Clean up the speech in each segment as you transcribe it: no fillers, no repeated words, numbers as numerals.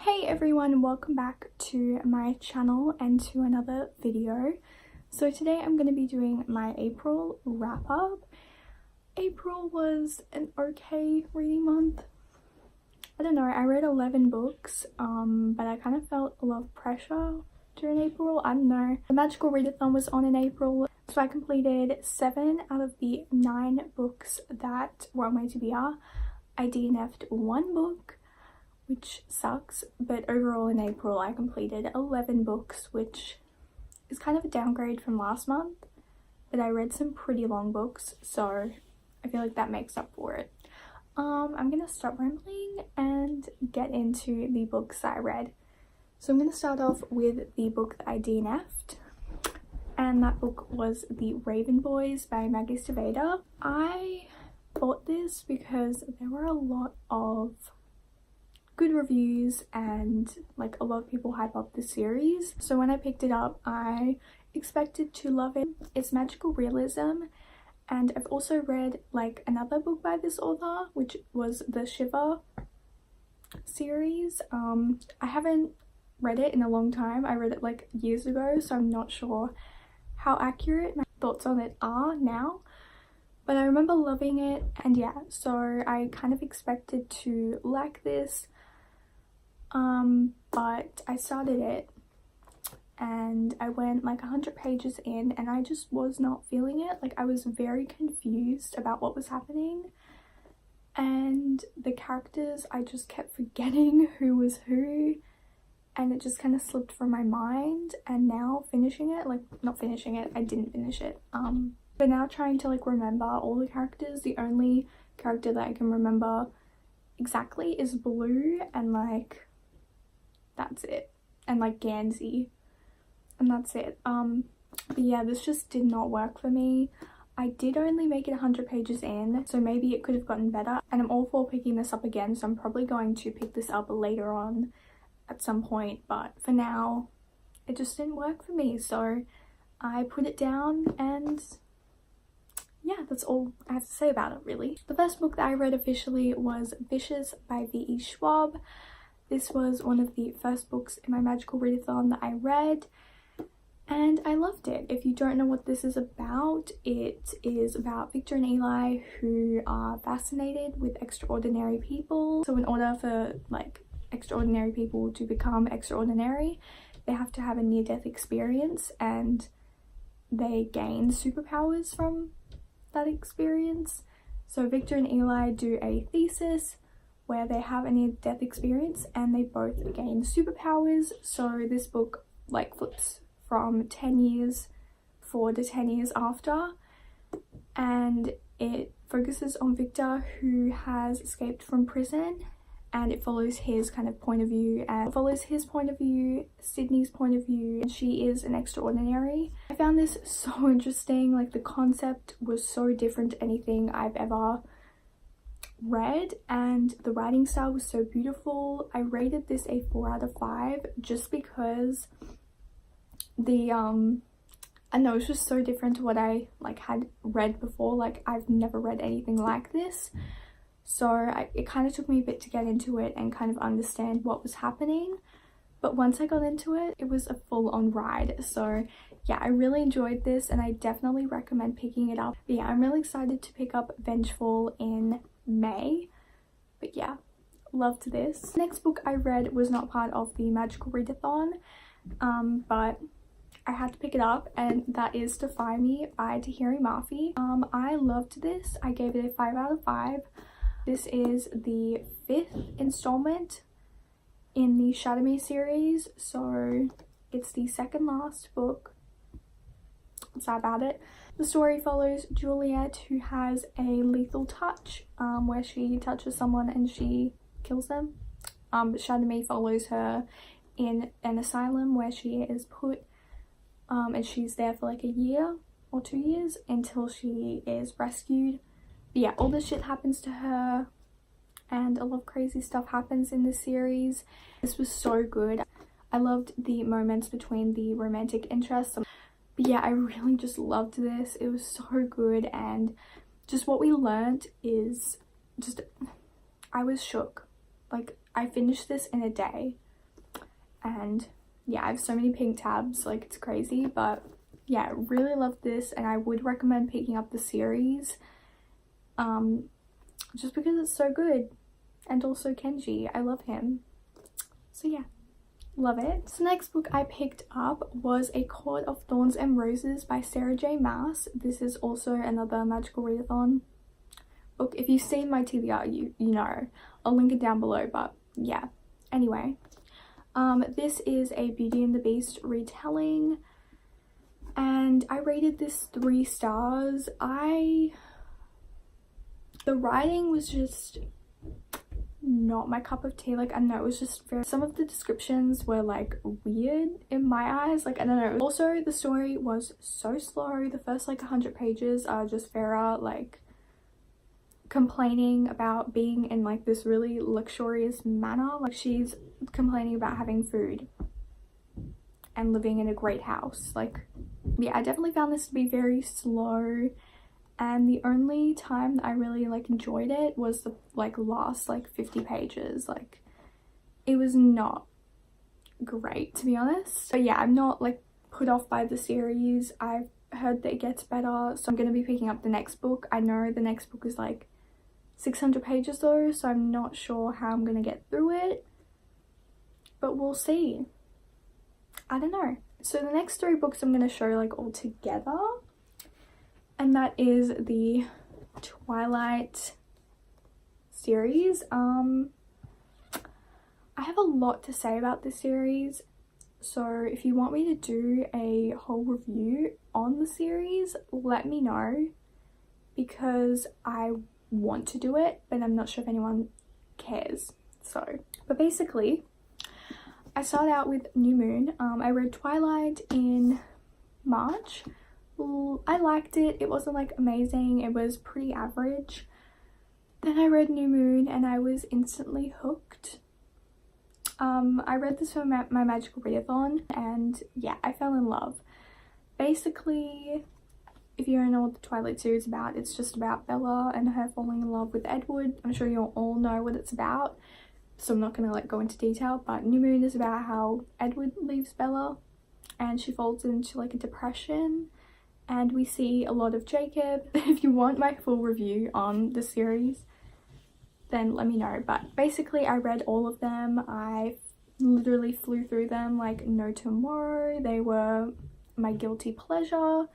Hey everyone, welcome back to my channel and to another video. So today I'm going to be doing my April wrap up. April was an okay reading month. I don't know, I read 11 books, but I kind of felt a lot of pressure during April. I don't know. The Magical Readathon was on in April, so I completed 7 out of the 9 books that were on my TBR. I DNF'd 1 book, which sucks, but overall in April I completed 11 books, which is kind of a downgrade from last month, but I read some pretty long books, so I feel like that makes up for it. I'm gonna stop rambling and get into the books that I read. So I'm gonna start off with the book that I DNF'd, and that book was The Raven Boys by Maggie Staveda. I bought this because there were a lot of good reviews and like a lot of people hype up the series, so when I picked it up I expected to love it. It's magical realism, and I've also read like another book by this author, which was the Shiver series. I haven't read it in a long time. I read it like years ago, so I'm not sure how accurate my thoughts on it are now, but I remember loving it, and yeah, so I kind of expected to like this. But I started it and I went like 100 pages in and I just was not feeling it. Like, I was very confused about what was happening, and the characters, I just kept forgetting who was who, and it just kind of slipped from my mind. And now finishing it, like not finishing it, I didn't finish it, but now trying to like remember all the characters, the only character that I can remember exactly is Blue, and like that's it, and like Gansey, and that's it. But yeah, this just did not work for me. I did only make it 100 pages in, so maybe it could have gotten better, and I'm all for picking this up again, so I'm probably going to pick this up later on at some point, but for now it just didn't work for me, so I put it down, and yeah, that's all I have to say about it really. The first book that I read officially was Vicious by V.E. Schwab. This was one of the first books in my Magical Readathon that I read, and I loved it. If you don't know what this is about, it is about Victor and Eli, who are fascinated with extraordinary people. So in order for like extraordinary people to become extraordinary, they have to have a near-death experience, and they gain superpowers from that experience. So Victor and Eli do a thesis where they have a near-death experience and they both gain superpowers. So this book like flips from 10 years forward to 10 years after, and it focuses on Victor, who has escaped from prison, and it follows his kind of point of view, and it follows his point of view, Sydney's point of view, and she is an extraordinary. I found this so interesting. Like, the concept was so different to anything I've ever read, and the writing style was so beautiful. I rated this a 4 out of 5 just because the I know it's just so different to what I like had read before. Like, I've never read anything like this, so it kind of took me a bit to get into it and kind of understand what was happening, but once I got into it, it was a full-on ride. So yeah, I really enjoyed this and I definitely recommend picking it up. But yeah, I'm really excited to pick up Vengeful in May, but yeah, loved this. The next book I read was not part of the Magical Readathon, but I had to pick it up, and that is Defy Me by Tahiri Mafi. I loved this. I gave it a 5 out of 5. This is the 5th installment in the Shatter Me series, so it's the second last book. I'm sad about it. The story follows Juliet, who has a lethal touch, where she touches someone and she kills them. But Shatter Me follows her in an asylum where she is put, and she's there for like a year or 2 years until she is rescued. But yeah, all this shit happens to her, and a lot of crazy stuff happens in this series. This was so good. I loved the moments between the romantic interests. But yeah, I really just loved this. It was so good, and just what we learned is just, I was shook. Like, I finished this in a day. and yeah, I have so many pink tabs, like it's crazy. But yeah, really love this, and I would recommend picking up the series just because it's so good. And also Kenji, I love him, so yeah, love it. So the next book I picked up was A Court of Thorns and Roses by Sarah J Maas. This is also another magical readathon book. If you've seen my TBR, you know. I'll link it down below, but yeah, anyway, this is a Beauty and the Beast retelling, and I rated this 3 stars. The writing was just not my cup of tea. Like, I don't know, it was just very, some of the descriptions were like weird in my eyes, like I don't know. Also, the story was so slow. The first like 100 pages are just Farah like complaining about being in like this really luxurious manor. Like, she's complaining about having food and living in a great house. Like, yeah, I definitely found this to be very slow, and the only time that I really like enjoyed it was the like last like 50 pages. Like, it was not great, to be honest. But yeah, I'm not like put off by the series. I've heard that it gets better, so I'm gonna be picking up the next book. I know the next book is like 600 pages though, so I'm not sure how I'm gonna get through it, but we'll see. I don't know. So the next 3 books I'm gonna show like all together, and that is the Twilight series. I have a lot to say about this series, so if you want me to do a whole review on the series, let me know, because I want to do it, but I'm not sure if anyone cares. So, but basically, I started out with New Moon. I read Twilight in March. I liked it. It wasn't like amazing, it was pretty average. Then I read New Moon and I was instantly hooked. I read this for my magical readathon, and yeah, I fell in love. Basically, if you don't know what the Twilight series is about, it's just about Bella and her falling in love with Edward. I'm sure you'll all know what it's about, so I'm not gonna like go into detail, but New Moon is about how Edward leaves Bella and she falls into like a depression, and we see a lot of Jacob. If you want my full review on the series, then let me know. But basically, I read all of them. I literally flew through them like no tomorrow. They were my guilty pleasure.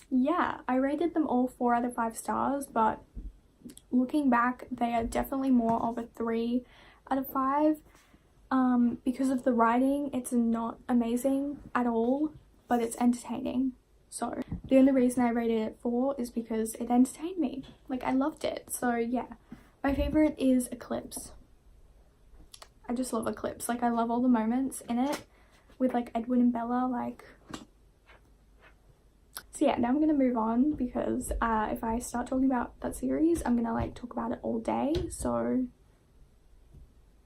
Yeah, I rated them all 4 out of 5 stars, but looking back, they are definitely more of a 3 out of 5. Because of the writing, it's not amazing at all, but it's entertaining. So the only reason I rated it 4 is because it entertained me. Like, I loved it. So yeah, my favorite is Eclipse. I just love Eclipse. Like, I love all the moments in it with like Edward and Bella. Like, so yeah, now I'm gonna move on, because if I start talking about that series, I'm gonna like talk about it all day. So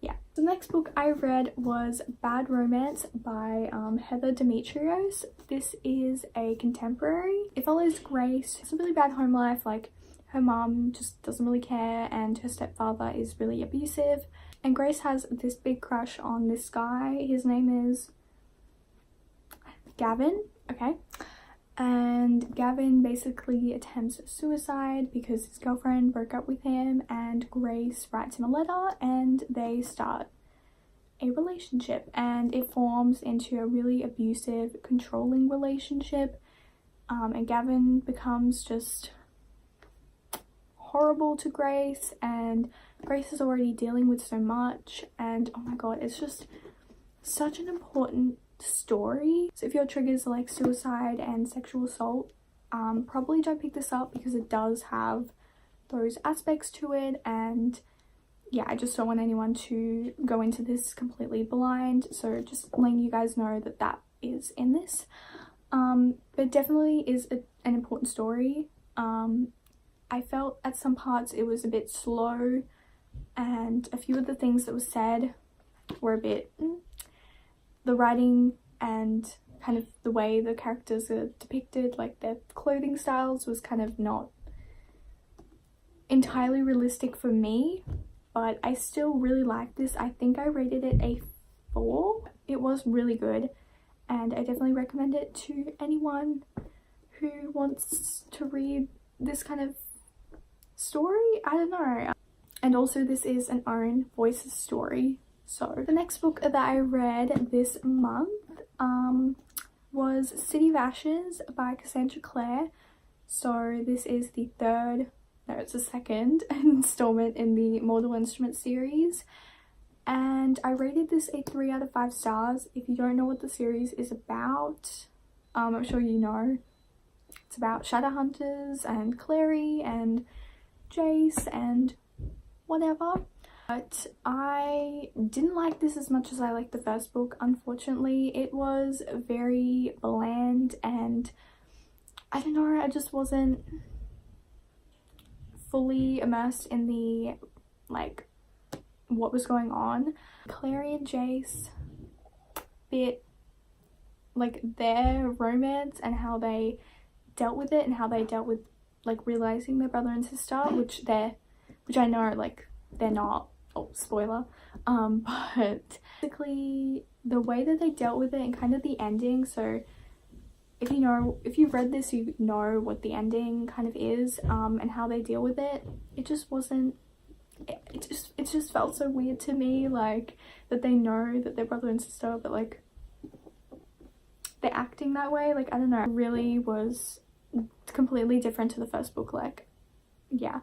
yeah. The next book I read was Bad Romance by Heather Demetrios. This is a contemporary. It follows Grace. It's a really bad home life. Like, her mom just doesn't really care, and her stepfather is really abusive, and Grace has this big crush on this guy. His name is Gavin. Okay. And Gavin basically attempts suicide because his girlfriend broke up with him, and Grace writes him a letter and they start a relationship, and it forms into a really abusive, controlling relationship, and Gavin becomes just horrible to Grace, and Grace is already dealing with so much, and oh my god, it's just such an important story. So if your triggers are like suicide and sexual assault, probably don't pick this up, because it does have those aspects to it, and yeah, I just don't want anyone to go into this completely blind, so just letting you guys know that that is in this. But it definitely is an important story. I felt at some parts it was a bit slow, and a few of the things that was said were a bit the writing and kind of the way the characters are depicted, like their clothing styles, was kind of not entirely realistic for me, but I still really like this. I think I rated it a 4. It was really good and I definitely recommend it to anyone who wants to read this kind of story. I don't know. And also this is an own voices story. So the next book that I read this month was City of Ashes by Cassandra Clare. So this is the it's the second installment in the Mortal Instruments series. And I rated this a 3 out of 5 stars. If you don't know what the series is about, I'm sure you know. It's about Shadowhunters and Clary and Jace and whatever. But I didn't like this as much as I liked the first book, unfortunately. It was very bland and I don't know, I just wasn't fully immersed in the, like, what was going on. Clary and Jace, bit, like, their romance and how they dealt with it and how they dealt with, like, realizing their brother and sister, which I know, like, they're not, oh, spoiler, but basically the way that they dealt with it and kind of the ending. So if you've read this, you know what the ending kind of is, and how they deal with it. It just wasn't, it just felt so weird to me, like, that they know that they're brother and sister, but, like, they're acting that way. Like, I don't know, it really was completely different to the first book. Like, yeah,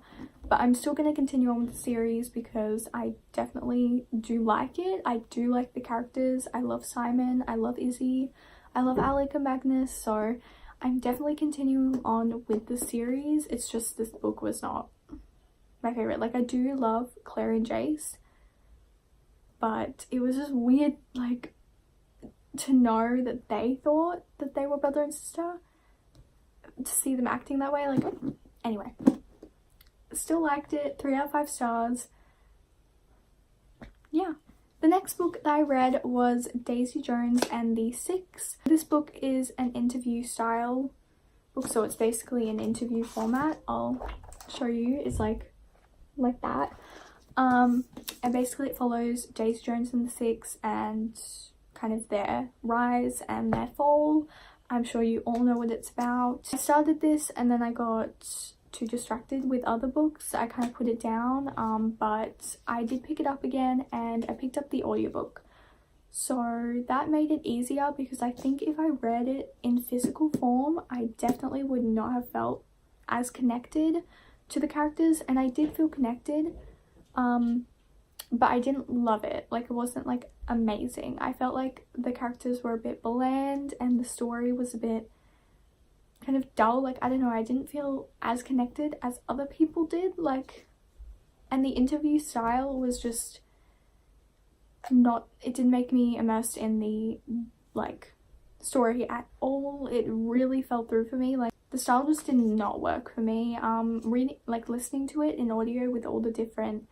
but I'm still going to continue on with the series because I definitely do like it. I do like the characters. I love Simon, I love Izzy, I love Alec and Magnus, so I'm definitely continuing on with the series. It's just this book was not my favorite. Like, I do love Claire and Jace, but it was just weird, like, to know that they thought that they were brother and sister, to see them acting that way. Like, anyway, still liked it, 3 out of 5 stars. Yeah. The next book that I read was Daisy Jones and the Six. This book is an interview style book, so it's basically an interview format. I'll show you. It's like that. And basically it follows Daisy Jones and the Six and kind of their rise and their fall. I'm sure you all know what it's about. I started this and then I got too distracted with other books. I kind of put it down, but I did pick it up again and I picked up the audiobook. So that made it easier because I think if I read it in physical form, I definitely would not have felt as connected to the characters, and I did feel connected, but I didn't love it. Like, it wasn't, like, amazing. I felt like the characters were a bit bland and the story was a bit kind of dull. Like, I don't know, I didn't feel as connected as other people did, like, and the interview style was just not, it didn't make me immersed in the, like, story at all. It really fell through for me. Like, the style just did not work for me. Reading, like, listening to it in audio with all the different,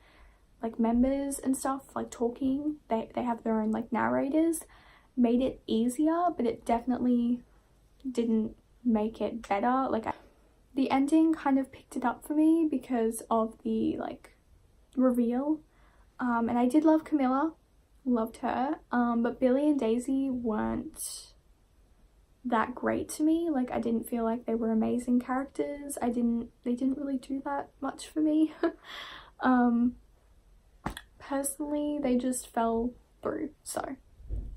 like, members and stuff, like, talking, they have their own, like, narrators, made it easier, but it definitely didn't make it better. Like, the ending kind of picked it up for me because of the, like, reveal, and I did love Camilla, loved her, but Billy and Daisy weren't that great to me. Like, I didn't feel like they were amazing characters. They didn't really do that much for me. Personally, they just fell through. So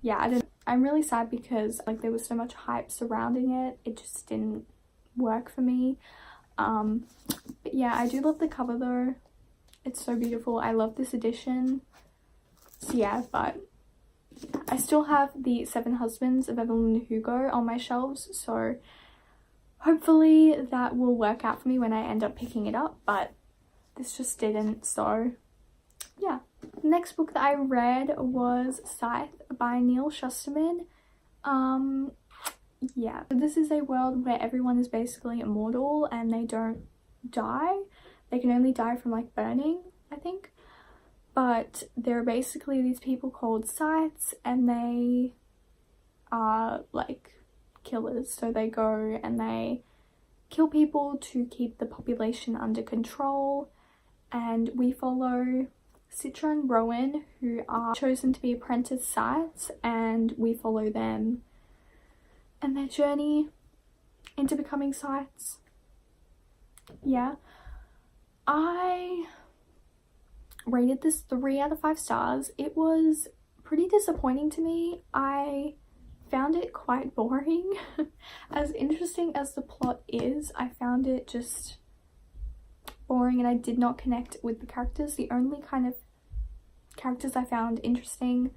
yeah, I'm really sad because, like, there was so much hype surrounding it. It just didn't work for me. But yeah, I do love the cover though. It's so beautiful. I love this edition. So yeah, but I still have the 7 Husbands of Evelyn Hugo on my shelves, so hopefully that will work out for me when I end up picking it up, but this just didn't. So yeah. The next book that I read was Scythe by Neil Shusterman. Yeah, this is a world where everyone is basically immortal and they don't die. They can only die from, like, burning, I think. But there are basically these people called Scythes, and they are, like, killers. So they go and they kill people to keep the population under control, and we follow Citra and Rowan, who are chosen to be apprentice scythes, and we follow them and their journey into becoming scythes. Yeah, I rated this 3 out of 5 stars. It was pretty disappointing to me. I found it quite boring. As interesting as the plot is, I found it just boring and I did not connect with the characters. The only kind of characters I found interesting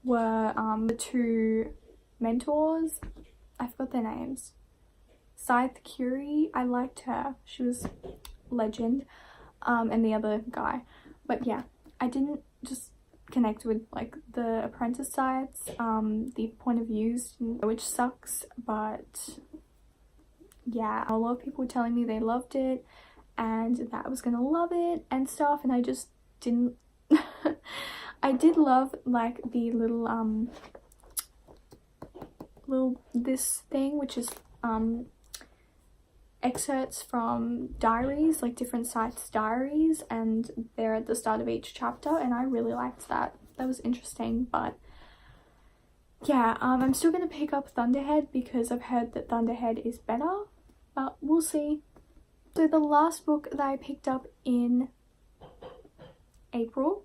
were the 2 mentors. I forgot their names. Scythe Curie, I liked her. She was legend. And the other guy. But yeah, I didn't just connect with like the apprentice scythes, the point of views, which sucks, but yeah, a lot of people were telling me they loved it and that I was gonna love it and stuff, and I just didn't. I did love like the little this thing, which is excerpts from diaries, like different scythes' diaries, and they're at the start of each chapter, and I really liked that. That was interesting. But yeah, I'm still gonna pick up Thunderhead because I've heard that Thunderhead is better, but we'll see. So the last book that I picked up in April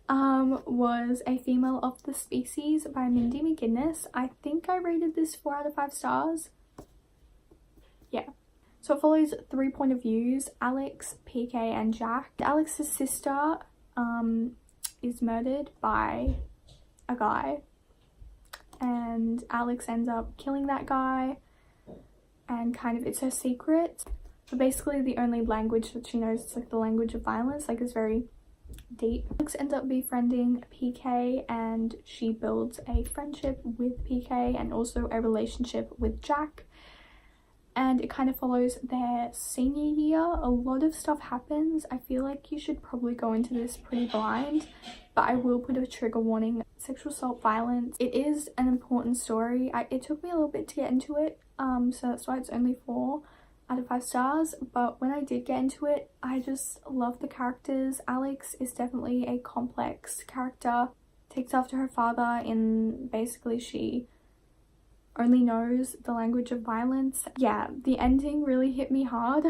was A Female of the Species by Mindy McGinnis. I think I rated this 4 out of 5 stars. Yeah. So it follows 3 point of views, Alex, PK and Jack. Alex's sister is murdered by a guy, and Alex ends up killing that guy, and kind of it's her secret. But basically the only language that she knows is like the language of violence, like it's very deep. Alex ends up befriending PK and she builds a friendship with PK and also a relationship with Jack. And it kind of follows their senior year. A lot of stuff happens. I feel like you should probably go into this pretty blind, but I will put a trigger warning. Sexual assault, violence. It is an important story. It took me a little bit to get into it, so that's why it's only 4 out of 5 stars. But when I did get into it, I just love the characters. Alex is definitely a complex character. Takes after her father in basically she only knows the language of violence. Yeah, the ending really hit me hard.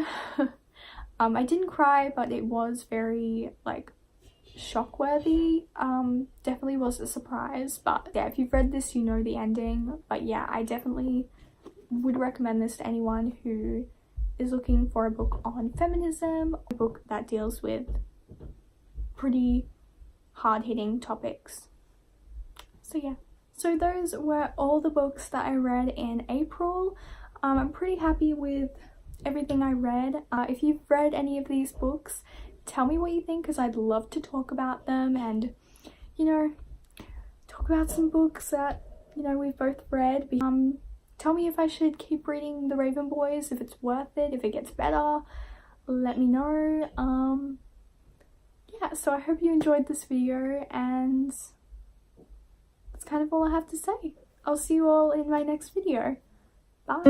I didn't cry, but it was very like shock-worthy. Definitely was a surprise, but yeah, if you've read this you know the ending. But yeah, I definitely would recommend this to anyone who is looking for a book on feminism, a book that deals with pretty hard-hitting topics. So yeah. So those were all the books that I read in April. I'm pretty happy with everything I read. If you've read any of these books, tell me what you think, because I'd love to talk about them and, you know, talk about some books that, you know, we've both read. Tell me if I should keep reading The Raven Boys, if it's worth it, if it gets better. Let me know. Yeah, so I hope you enjoyed this video, and that's kind of all I have to say. I'll see you all in my next video. Bye!